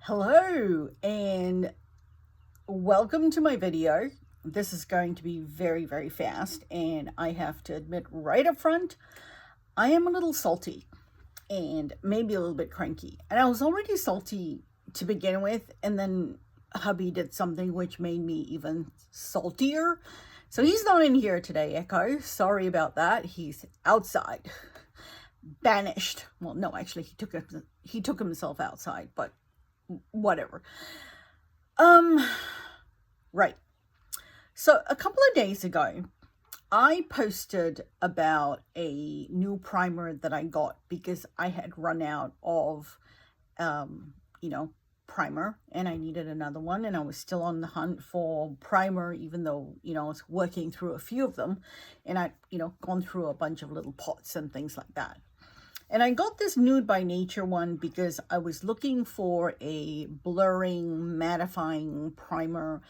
Hello and welcome to my video. This is going to be very fast, and I have to admit right up front, I am a little salty and maybe a little bit cranky. And I was already salty to begin with, and then hubby did something which made me even saltier. So he's not in here today, Echo. Sorry about that. He's outside. Banished. Well, no, actually he took himself outside, but whatever. Right. So a couple of days ago, I posted about a new primer that I got because I had run out of, primer, and I needed another one, and I was still on the hunt for primer, even though, I was working through a few of them, and I, gone through a bunch of little pots and things like that. And I got this Nude by Nature one because I was looking for a blurring, mattifying primer.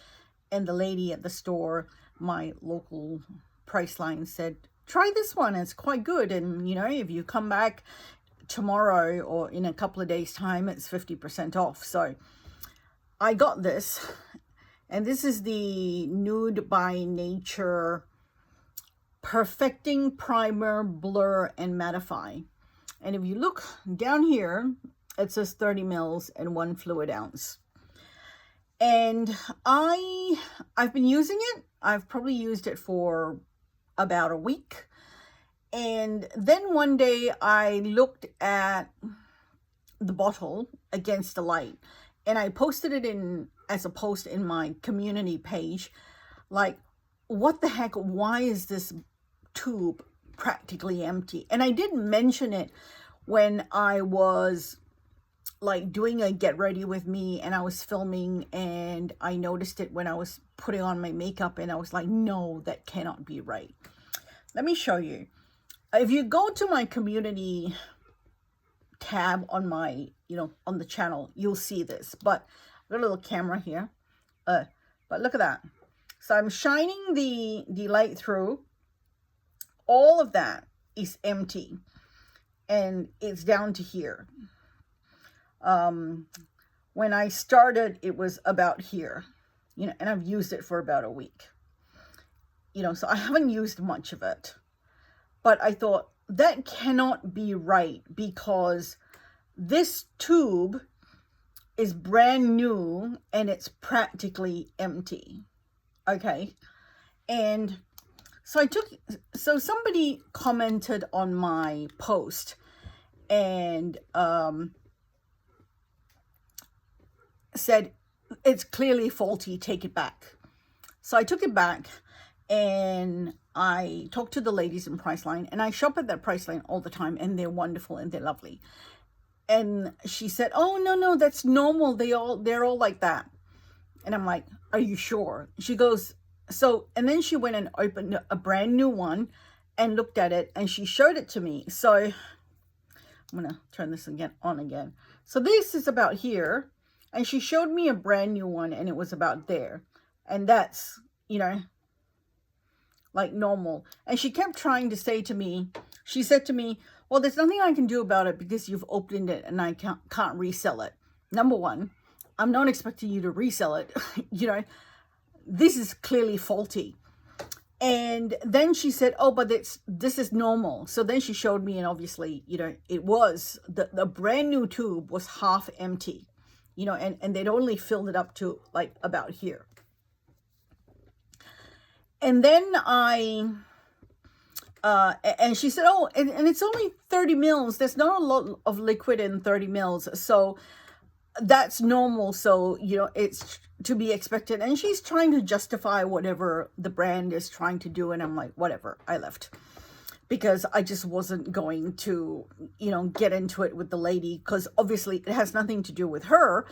And the lady at the store, my local Priceline, said, try this one, it's quite good. And, if you come back tomorrow or in a couple of days' time, it's 50% off. So I got this. And this is the Nude by Nature Perfecting Primer, Blur, and Mattify. And if you look down here, it says 30 mils and 1 fluid ounce. And I've been using it. I've probably used it for about a week. And then one day I looked at the bottle against the light, and I posted it as a post in my community page. Like, what the heck? Why is this tube practically empty? And I did mention it when I was like doing a get ready with me, and I was filming, and I noticed it when I was putting on my makeup, and I was like, no, that cannot be right. Let me show you. If you go to my community tab on my, on the channel, you'll see this. But I've got a little camera here. But look at that. So I'm shining the light through. All of that is empty, and it's down to here. When I started, it was about here, and I've used it for about a week, so I haven't used much of it. But I thought that cannot be right, because this tube is brand new and it's practically empty. Okay. And so somebody commented on my post and said, it's clearly faulty, take it back. So I took it back, and I talked to the ladies in Priceline, and I shop at that Priceline all the time, and they're wonderful and they're lovely. And she said, oh, no, that's normal. They're all like that. And I'm like, are you sure? She goes, and then she went and opened a brand new one and looked at it, and she showed it to me. So I'm going to turn this on again. So this is about here, and she showed me a brand new one, and it was about there. And that's, like normal. And she kept trying to say to me, she said to me, well, there's nothing I can do about it because you've opened it and I can't resell it. Number one, I'm not expecting you to resell it. This is clearly faulty. And then she said, oh, but this is normal. So then she showed me, and obviously, it was, the brand new tube was half empty, and they'd only filled it up to like about here. And then and she said, oh, and it's only 30 mils. There's not a lot of liquid in 30 mils. So that's normal. So, it's to be expected. And she's trying to justify whatever the brand is trying to do. And I'm like, whatever, I left. Because I just wasn't going to, get into it with the lady. Because obviously it has nothing to do with her.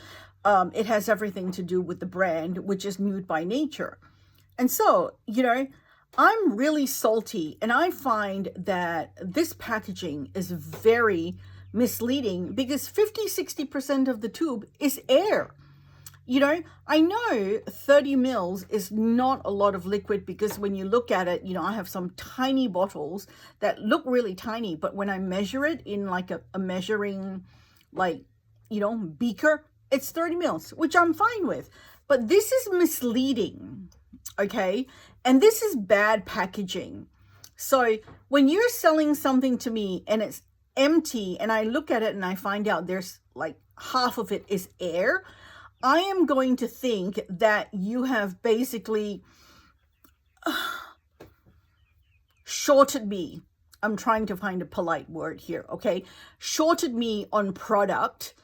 It has everything to do with the brand, which is Nude by Nature. And so, I'm really salty, and I find that this packaging is very misleading because 50-60% of the tube is air. I know 30 mils is not a lot of liquid because when you look at it, I have some tiny bottles that look really tiny, but when I measure it in like a measuring, beaker, It's 30 mils, which I'm fine with. But this is misleading, okay? And this is bad packaging. So when you're selling something to me and it's empty and I look at it and I find out there's like half of it is air, I am going to think that you have basically shorted me. I'm trying to find a polite word here, okay? Shorted me on product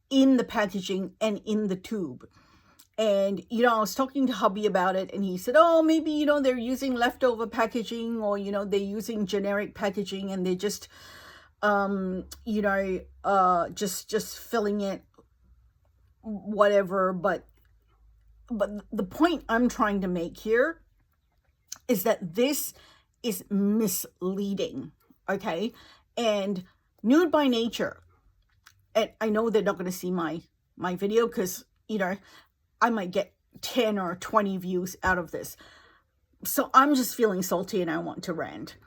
in the packaging and in the tube. And, you know, I was talking to hubby about it and he said, oh, maybe, you know, they're using leftover packaging, or, you know, they're using generic packaging and they're just, you know, just filling it, whatever. But the point I'm trying to make here is that this is misleading, okay? And Nude by Nature, and I know they're not going to see my video because, you know, I might get 10 or 20 views out of this. So I'm just feeling salty and I want to rant.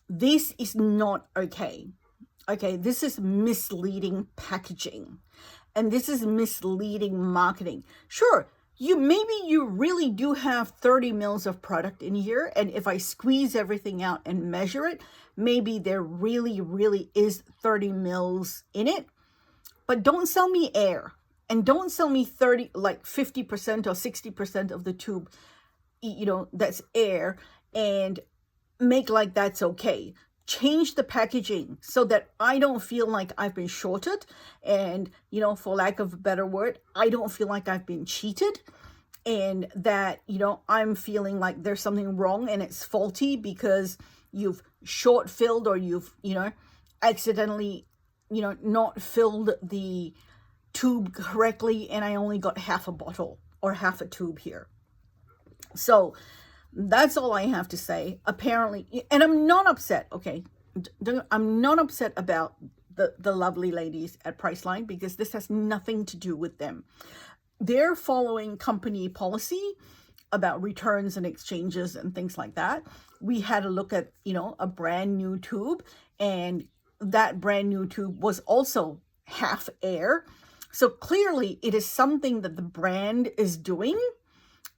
This is not okay. Okay, this is misleading packaging. And this is misleading marketing. Sure, maybe you really do have 30 mils of product in here. And if I squeeze everything out and measure it, maybe there really is 30 mils in it. But don't sell me air, and don't sell me 50% or 60% of the tube, you know, that's air, and make like that's okay. Change the packaging so that I don't feel like I've been shorted, and, you know, for lack of a better word, I don't feel like I've been cheated, and that, you know, I'm feeling like there's something wrong and it's faulty because you've short filled, or you've, you know, accidentally, you know, not filled the tube correctly and I only got half a bottle or half a tube here. So that's all I have to say. Apparently, and I'm not upset, okay? I'm not upset about the lovely ladies at Priceline, because this has nothing to do with them. They're following company policy about returns and exchanges and things like that. We had a look at, you know, a brand new tube, and that brand new tube was also half air. So clearly it is something that the brand is doing,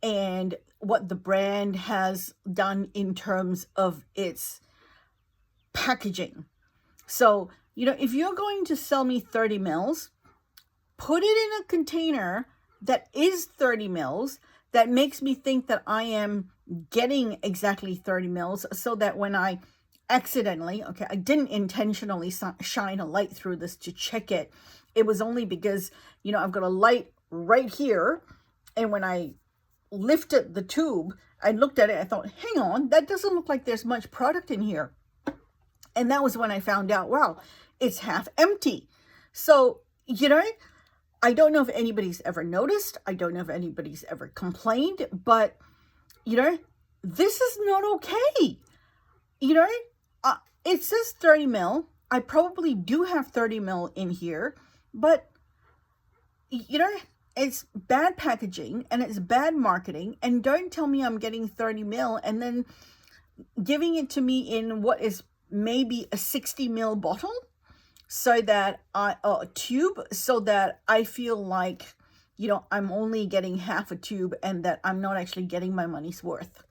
and what the brand has done in terms of its packaging. So, you know, if you're going to sell me 30 mils, put it in a container that is 30 mils, that makes me think that I am getting exactly 30 mils, so that when I accidentally, okay, I didn't intentionally shine a light through this to check it. It was only because, you know, I've got a light right here, and when I lifted the tube, I looked at it, I thought, hang on, that doesn't look like there's much product in here. And that was when I found out, wow, it's half empty. So, you know, I don't know if anybody's ever noticed. I don't know if anybody's ever complained, but, you know, this is not okay. You know, it says 30 mil. I probably do have 30 mil in here, but, you know, it's bad packaging and it's bad marketing. And don't tell me I'm getting 30 mil and then giving it to me in what is maybe a 60 mil bottle, so that tube, so that I feel like, you know, I'm only getting half a tube and that I'm not actually getting my money's worth.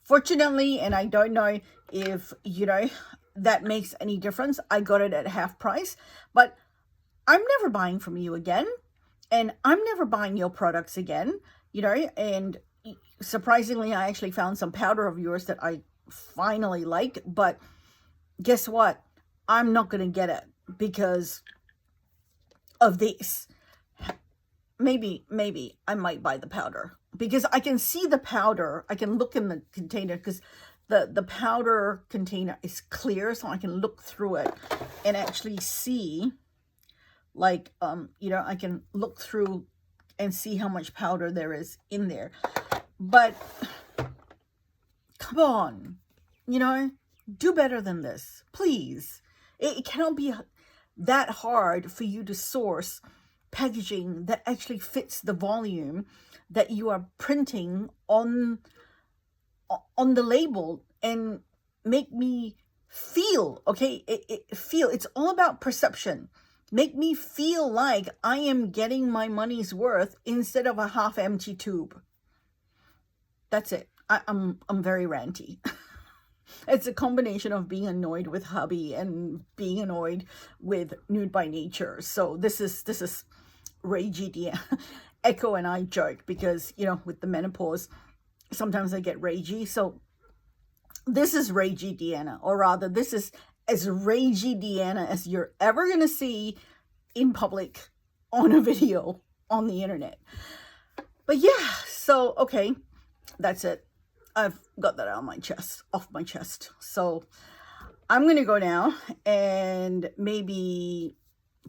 Fortunately, and I don't know if, you know, that makes any difference, I got it at half price, but I'm never buying from you again, and I'm never buying your products again, you know. And surprisingly, I actually found some powder of yours that I finally like, but guess what? I'm not going to get it because of this. Maybe I might buy the powder, because I can see the powder. I can look in the container, because the powder container is clear, so I can look through it and actually see, like, you know, I can look through and see how much powder there is in there. But come on, you know, do better than this, please. It cannot be that hard for you to source packaging that actually fits the volume that you are printing on the label, and make me feel, okay, feel. It's all about perception. make me feel like I am getting my money's worth instead of a half-empty tube. That's it. I'm very ranty. It's a combination of being annoyed with hubby and being annoyed with Nude by Nature. So this is ragey Deanna. Echo and I joke because, you know, with the menopause, sometimes I get ragey. So this is ragey Deanna, or rather, this is as ragey Deanna as you're ever going to see in public on a video on the internet. But yeah, so, okay, that's it. I've got that off my chest. So I'm going to go now and maybe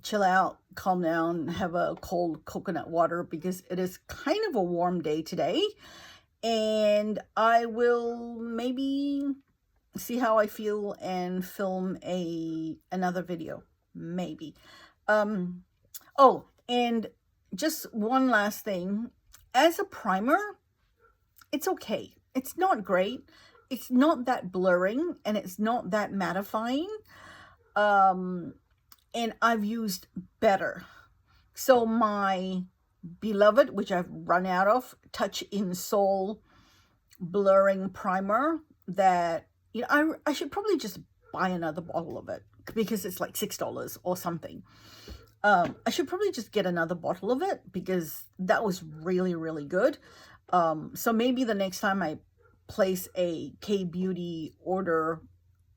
chill out, calm down, have a cold coconut water because it is kind of a warm day today. And I will maybe see how I feel and film another video, maybe. Oh, and just one last thing. As a primer, it's okay. It's not great. It's not that blurring and it's not that mattifying. And I've used better. So my beloved, which I've run out of, Touch in Sol blurring primer that, you know, I should probably just buy another bottle of it because it's like $6 or something. I should probably just get another bottle of it because that was really, really good. So maybe the next time I place a K-Beauty order,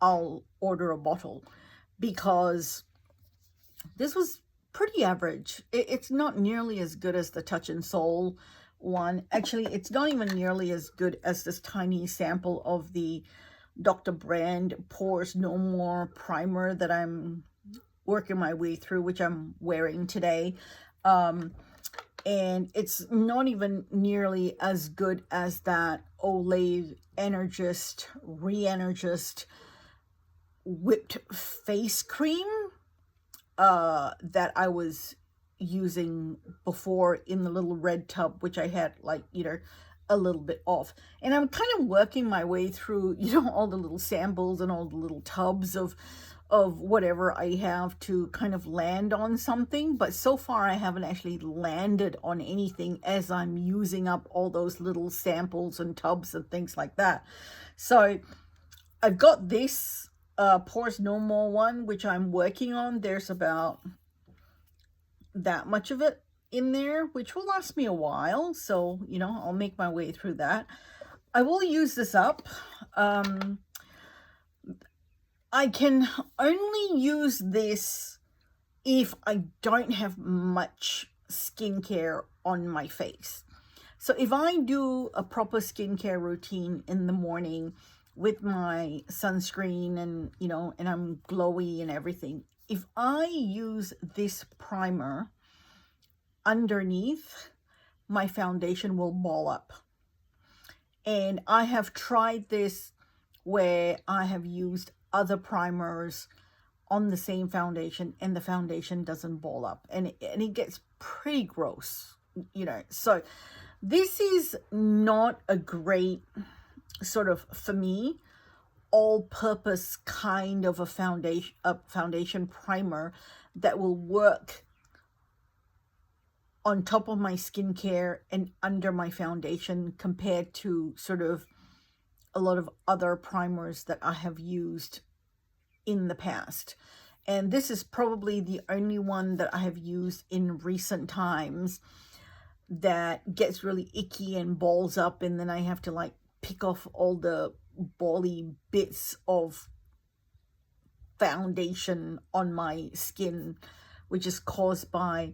I'll order a bottle because this was pretty average. It's not nearly as good as the Touch in Sol one. Actually, it's not even nearly as good as this tiny sample of the Dr. Brandt Pores No More primer that I'm working my way through, which I'm wearing today. And it's not even nearly as good as that Olay Re-Energist whipped face cream that I was using before in the little red tub, which I had like, you know, a little bit off. And I'm kind of working my way through, you know, all the little samples and all the little tubs of whatever I have to kind of land on something. But so far I haven't actually landed on anything as I'm using up all those little samples and tubs and things like that. So I've got this Pores No More one, which I'm working on. There's about that much of it in there, which will last me a while. So, you know, I'll make my way through that. I will use this up. I can only use this if I don't have much skincare on my face. So if I do a proper skincare routine in the morning with my sunscreen and, you know, and I'm glowy and everything, if I use this primer underneath, my foundation will ball up. And I have tried this where I have used other primers on the same foundation and the foundation doesn't ball up, and it gets pretty gross, you know. So this is not a great sort of, for me, all-purpose kind of a foundation primer that will work on top of my skincare and under my foundation compared to sort of a lot of other primers that I have used in the past. And this is probably the only one that I have used in recent times that gets really icky and balls up, and then I have to like pick off all the bally bits of foundation on my skin, which is caused by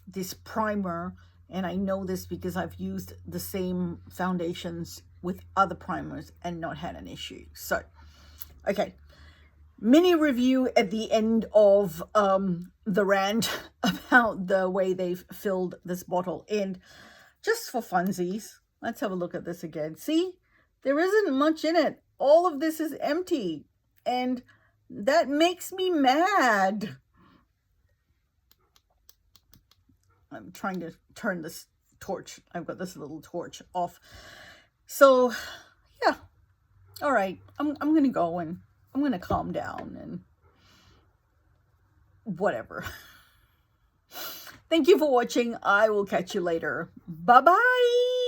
this primer. And I know this because I've used the same foundations with other primers and not had an issue. So, okay, mini review at the end of the rant about the way they've filled this bottle. And just for funsies, let's have a look at this again. See, there isn't much in it. All of this is empty, and that makes me mad. I'm trying to turn this torch. I've got this little torch off. So, yeah. All right. I'm going to go and I'm going to calm down and whatever. Thank you for watching. I will catch you later. Bye-bye.